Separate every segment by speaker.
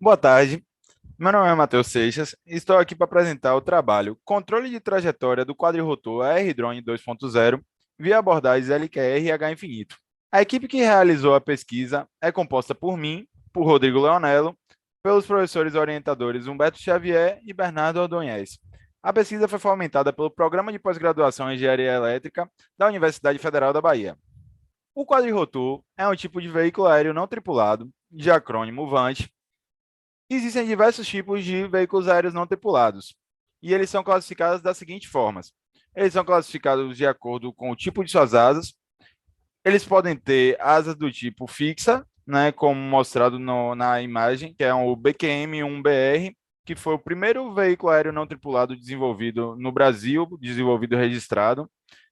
Speaker 1: Boa tarde, meu nome é Matheus Seixas e estou aqui para apresentar o trabalho Controle de Trajetória do Quadrirotor AR-Drone 2.0 via abordagens LQR e H infinito. A equipe que realizou a pesquisa é composta por mim, por Rodrigo Leonello, pelos professores orientadores Humberto Xavier e Bernardo Ordonhés. A pesquisa foi fomentada pelo Programa de Pós-Graduação em Engenharia Elétrica da Universidade Federal da Bahia. O quadrirotor é um tipo de veículo aéreo não tripulado, de acrônimo VANT. Existem diversos tipos de veículos aéreos não tripulados, e eles são classificados das seguintes formas. Eles são classificados de acordo com o tipo de suas asas. Eles podem ter asas do tipo fixa, né, como mostrado na imagem, que é o BQM-1BR, que foi o primeiro veículo aéreo não tripulado desenvolvido no Brasil, desenvolvido e registrado.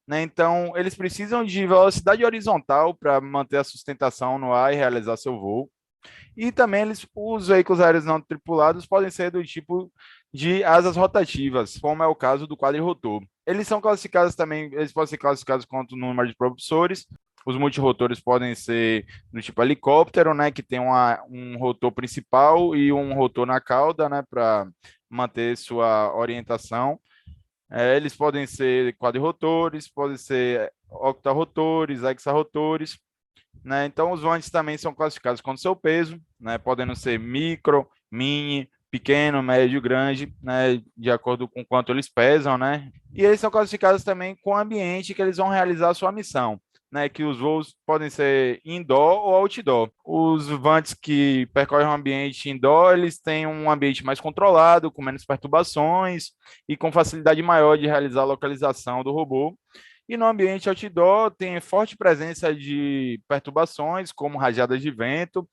Speaker 1: Né? Então, eles precisam de velocidade horizontal para manter a sustentação no ar e realizar seu voo. E também os veículos aéreos não tripulados podem ser do tipo de asas rotativas, como é o caso do quadrirotor. Eles são classificados também, eles podem ser classificados quanto número de propulsores. Os multirotores podem ser do tipo helicóptero, né, que tem um rotor principal e um rotor na cauda, né, para manter sua orientação. Eles podem ser quadrirotores, podem ser octarotores, hexarotores, né? Então, os volantes também são classificados com seu peso, né? Podendo ser micro, mini, pequeno, médio, grande, né? De acordo com quanto eles pesam, né? E eles são classificados também com o ambiente que eles vão realizar a sua missão. Né, que os voos podem ser indoor ou outdoor. Os vantes que percorrem o ambiente indoor, eles têm um ambiente mais controlado, com menos perturbações e com facilidade maior de realizar a localização do robô. E no ambiente outdoor tem forte presença de perturbações, como rajadas de vento,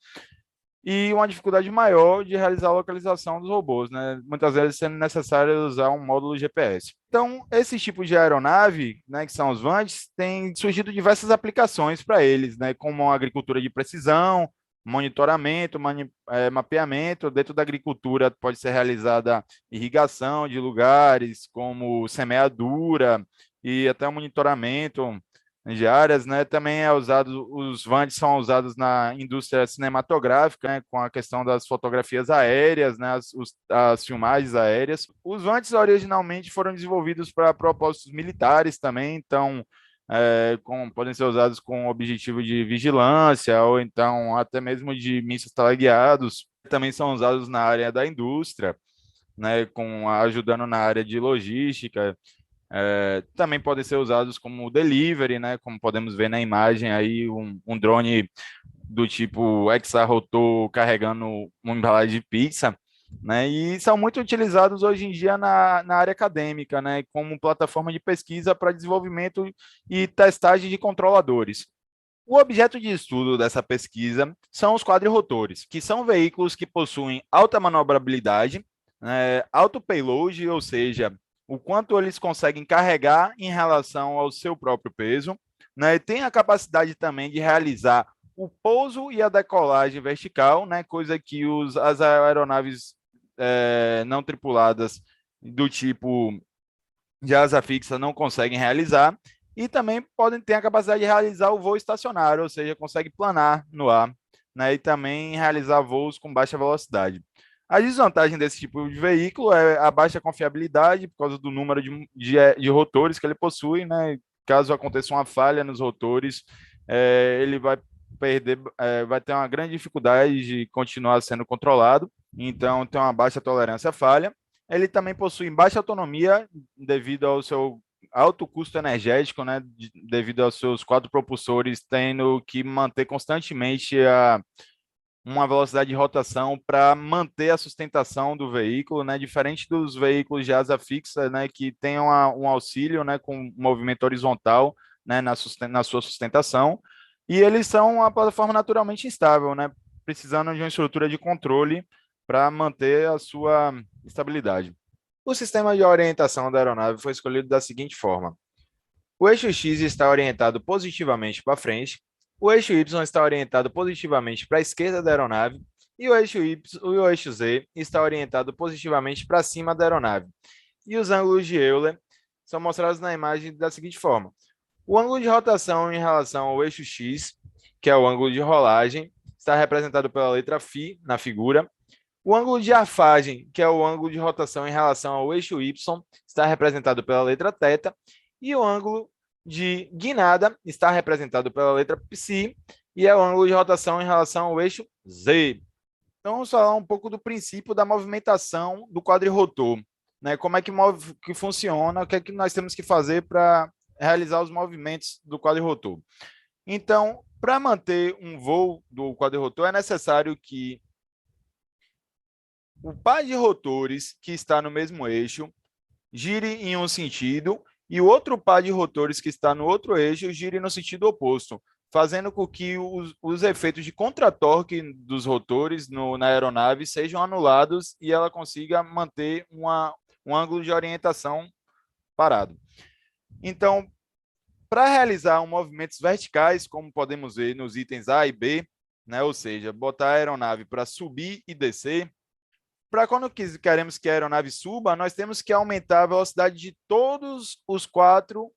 Speaker 1: e uma dificuldade maior de realizar a localização dos robôs, né? Muitas vezes sendo necessário usar um módulo GPS. Então, esses tipos de aeronave, né, que são os VANTs, têm surgido diversas aplicações para eles, né, como a agricultura de precisão, monitoramento, mapeamento. Dentro da agricultura pode ser realizada irrigação de lugares, como semeadura e até o monitoramento de áreas, né? Também é usado, os VANTs são usados na indústria cinematográfica, né? Com a questão das fotografias aéreas, né? As filmagens aéreas. Os VANTs originalmente foram desenvolvidos para propósitos militares também, então podem ser usados com objetivo de vigilância ou então até mesmo de mísseis teleguiados. Também são usados na área da indústria, né? Ajudando na área de logística. Também podem ser usados como delivery, né? Como podemos ver na imagem aí, um drone do tipo Exarotor carregando uma embalagem de pizza, né? E são muito utilizados hoje em dia na área acadêmica, né? Como plataforma de pesquisa para desenvolvimento e testagem de controladores. O objeto de estudo dessa pesquisa são os quadrirotores, que são veículos que possuem alta manobrabilidade, alto payload, ou seja, o quanto eles conseguem carregar em relação ao seu próprio peso, né? E tem a capacidade também de realizar o pouso e a decolagem vertical, né? Coisa que as aeronaves não tripuladas do tipo de asa fixa não conseguem realizar, e também podem ter a capacidade de realizar o voo estacionário, ou seja, consegue planar no ar, né, e também realizar voos com baixa velocidade. A desvantagem desse tipo de veículo é a baixa confiabilidade por causa do número de rotores que ele possui, né? Caso aconteça uma falha nos rotores, ele vai perder, vai ter uma grande dificuldade de continuar sendo controlado, então tem uma baixa tolerância à falha. Ele também possui baixa autonomia devido ao seu alto custo energético, né, devido aos seus quatro propulsores tendo que manter constantemente uma velocidade de rotação para manter a sustentação do veículo, né, diferente dos veículos de asa fixa, né, que tem um auxílio, né, com movimento horizontal, né, na sua sustentação, e eles são uma plataforma naturalmente instável, né, precisando de uma estrutura de controle para manter a sua estabilidade. O sistema de orientação da aeronave foi escolhido da seguinte forma: o eixo X está orientado positivamente para frente, o eixo Y está orientado positivamente para a esquerda da aeronave e o eixo Z está orientado positivamente para cima da aeronave. E os ângulos de Euler são mostrados na imagem da seguinte forma: o ângulo de rotação em relação ao eixo X, que é o ângulo de rolagem, está representado pela letra φ na figura. O ângulo de afagem, que é o ângulo de rotação em relação ao eixo Y, está representado pela letra θ, e o ângulo de guinada está representado pela letra psi, e é o ângulo de rotação em relação ao eixo Z. Então, vamos falar um pouco do princípio da movimentação do quadrirotor, né? Como é que funciona, o que é que nós temos que fazer para realizar os movimentos do quadrirotor. Então, para manter um voo do quadrirotor, é necessário que o par de rotores que está no mesmo eixo gire em um sentido e o outro par de rotores que está no outro eixo gire no sentido oposto, fazendo com que os efeitos de contratorque dos rotores na aeronave sejam anulados e ela consiga manter um ângulo de orientação parado. Então, para realizar movimentos verticais, como podemos ver nos itens A e B, né, ou seja, botar a aeronave para subir e descer, para quando queremos que a aeronave suba, nós temos que aumentar a velocidade de todos os 4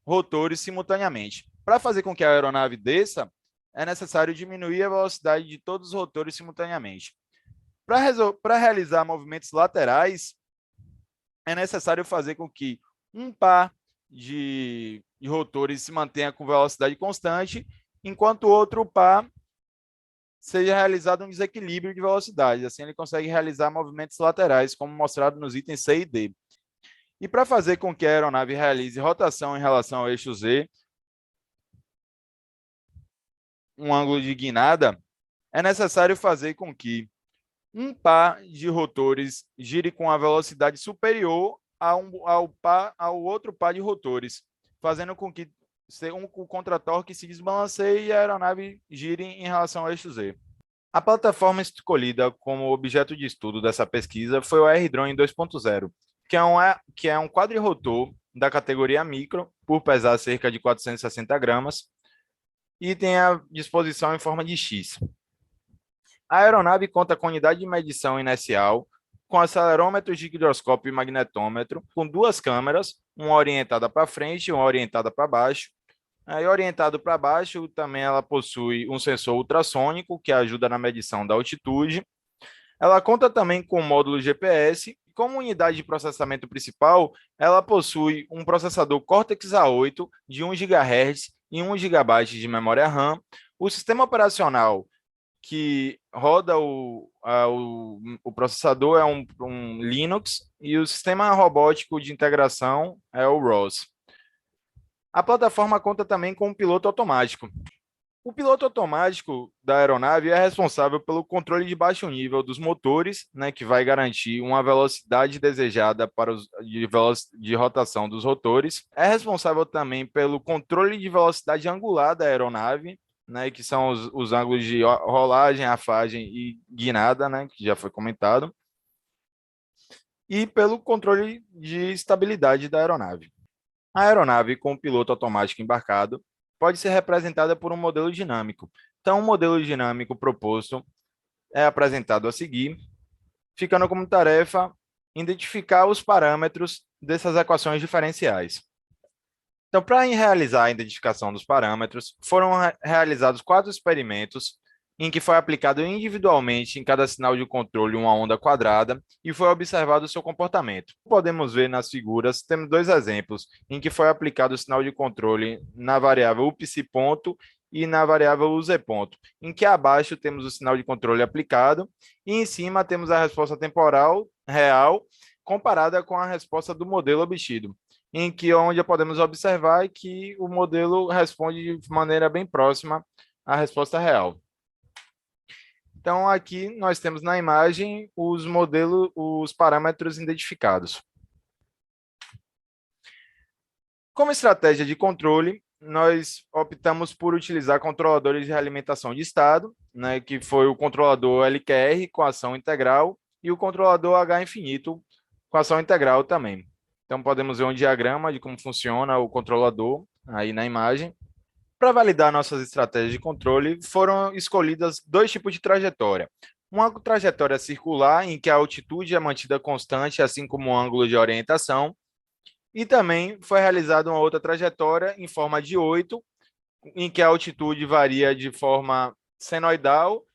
Speaker 1: rotores simultaneamente. Para fazer com que a aeronave desça, é necessário diminuir a velocidade de todos os rotores simultaneamente. Para realizar movimentos laterais, é necessário fazer com que um par de rotores se mantenha com velocidade constante, enquanto o outro par seja realizado um desequilíbrio de velocidade. Assim, ele consegue realizar movimentos laterais, como mostrado nos itens C e D. E para fazer com que a aeronave realize rotação em relação ao eixo Z, um ângulo de guinada, é necessário fazer com que um par de rotores gire com a velocidade superior ao outro par de rotores, fazendo com que o contratorque se desbalanceie e a aeronave gire em relação ao eixo Z. A plataforma escolhida como objeto de estudo dessa pesquisa foi o R-Drone 2.0, que é um quadrirotor da categoria micro, por pesar cerca de 460 gramas, e tem a disposição em forma de X. A aeronave conta com unidade de medição inercial, com acelerômetro, giroscópio e magnetômetro, com 2 câmeras, uma orientada para frente e uma orientada para baixo. Aí, orientado para baixo, também ela possui um sensor ultrassônico, que ajuda na medição da altitude. Ela conta também com módulo GPS. Como unidade de processamento principal, ela possui um processador Cortex A8 de 1 GHz e 1 GB de memória RAM. O sistema operacional que roda o processador é um Linux e o sistema robótico de integração é o ROS. A plataforma conta também com um piloto automático. O piloto automático da aeronave é responsável pelo controle de baixo nível dos motores, né, que vai garantir uma velocidade desejada para de rotação dos rotores. É responsável também pelo controle de velocidade angular da aeronave, né, que são os ângulos de rolagem, afagem e guinada, né, que já foi comentado, e pelo controle de estabilidade da aeronave. A aeronave com o piloto automático embarcado pode ser representada por um modelo dinâmico. Então, o modelo dinâmico proposto é apresentado a seguir, ficando como tarefa identificar os parâmetros dessas equações diferenciais. Então, para realizar a identificação dos parâmetros, foram realizados 4 experimentos em que foi aplicado individualmente em cada sinal de controle uma onda quadrada e foi observado o seu comportamento. Podemos ver nas figuras, temos 2 exemplos em que foi aplicado o sinal de controle na variável upsi ponto e na variável uz ponto, em que abaixo temos o sinal de controle aplicado e em cima temos a resposta temporal real comparada com a resposta do modelo obtido, em que onde podemos observar que o modelo responde de maneira bem próxima à resposta real. Então, aqui nós temos na imagem os parâmetros identificados. Como estratégia de controle, nós optamos por utilizar controladores de realimentação de estado, né, que foi o controlador LQR com ação integral e o controlador H infinito com ação integral também. Então, podemos ver um diagrama de como funciona o controlador aí na imagem. Para validar nossas estratégias de controle, foram escolhidas 2 tipos de trajetória. Uma trajetória circular, em que a altitude é mantida constante, assim como o ângulo de orientação, e também foi realizada uma outra trajetória em forma de 8, em que a altitude varia de forma senoidal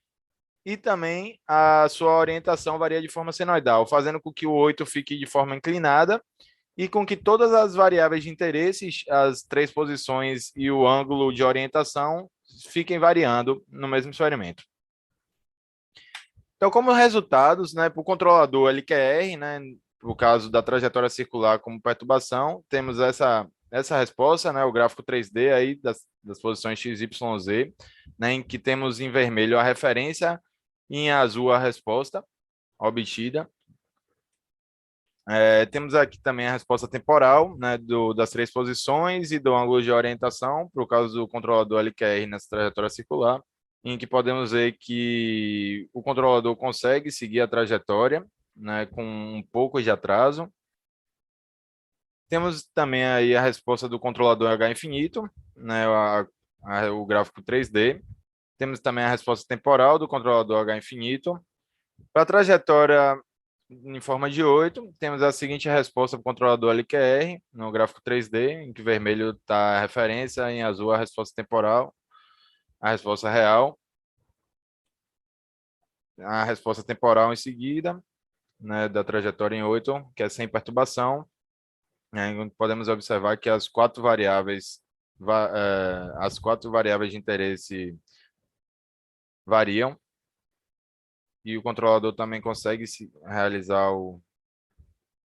Speaker 1: e também a sua orientação varia de forma senoidal, fazendo com que o 8 fique de forma inclinada e com que todas as variáveis de interesse, as três posições e o ângulo de orientação fiquem variando no mesmo experimento. Então, como resultados, né, para o controlador LQR, né, no caso da trajetória circular como perturbação, temos essa resposta, né, o gráfico 3D aí das posições x, y, z, né, em que temos em vermelho a referência e em azul a resposta obtida. Temos aqui também a resposta temporal, né, das três posições e do ângulo de orientação, por causa do controlador LQR nessa trajetória circular, em que podemos ver que o controlador consegue seguir a trajetória, né, com um pouco de atraso. Temos também aí a resposta do controlador H infinito, né, o gráfico 3D. Temos também a resposta temporal do controlador H infinito. Para a trajetória em forma de 8, temos a seguinte resposta para o controlador LQR, no gráfico 3D, em que vermelho está a referência, em azul a resposta temporal, a resposta real, a resposta temporal em seguida, né, da trajetória em 8, que é sem perturbação. Podemos observar que as quatro variáveis de interesse variam, e o controlador também consegue realizar o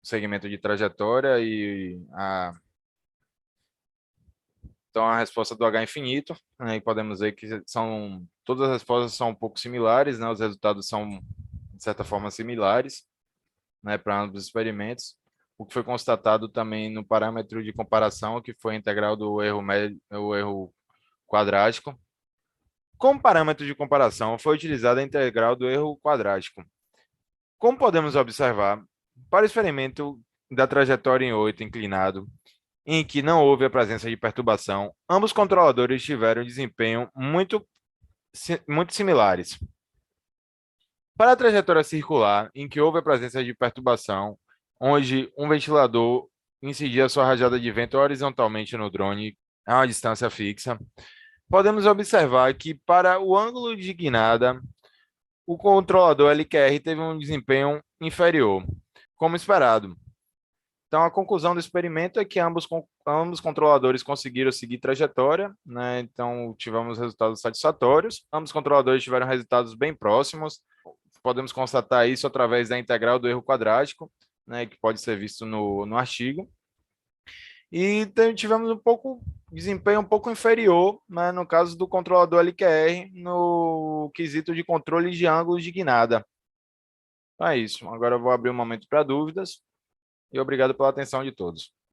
Speaker 1: segmento de trajetória então a resposta do H é infinito, né, e podemos ver que todas as respostas são um pouco similares, né, os resultados são de certa forma similares, né, para ambos os experimentos. O que foi constatado também no parâmetro de comparação, que foi a integral do erro médio, o erro quadrático. Como parâmetro de comparação, foi utilizada a integral do erro quadrático. Como podemos observar, para o experimento da trajetória em 8 inclinado, em que não houve a presença de perturbação, ambos controladores tiveram desempenho muito similares. Para a trajetória circular, em que houve a presença de perturbação, onde um ventilador incidia sua rajada de vento horizontalmente no drone a uma distância fixa, podemos observar que para o ângulo de guinada, o controlador LQR teve um desempenho inferior, como esperado. Então, a conclusão do experimento é que ambos controladores conseguiram seguir trajetória, né? Então, tivemos resultados satisfatórios. Ambos controladores tiveram resultados bem próximos. Podemos constatar isso através da integral do erro quadrático, né? Que pode ser visto no artigo. E tivemos desempenho um pouco inferior, né? No caso do controlador LQR, no quesito de controle de ângulos de guinada. Então é isso. Agora eu vou abrir um momento para dúvidas e obrigado pela atenção de todos.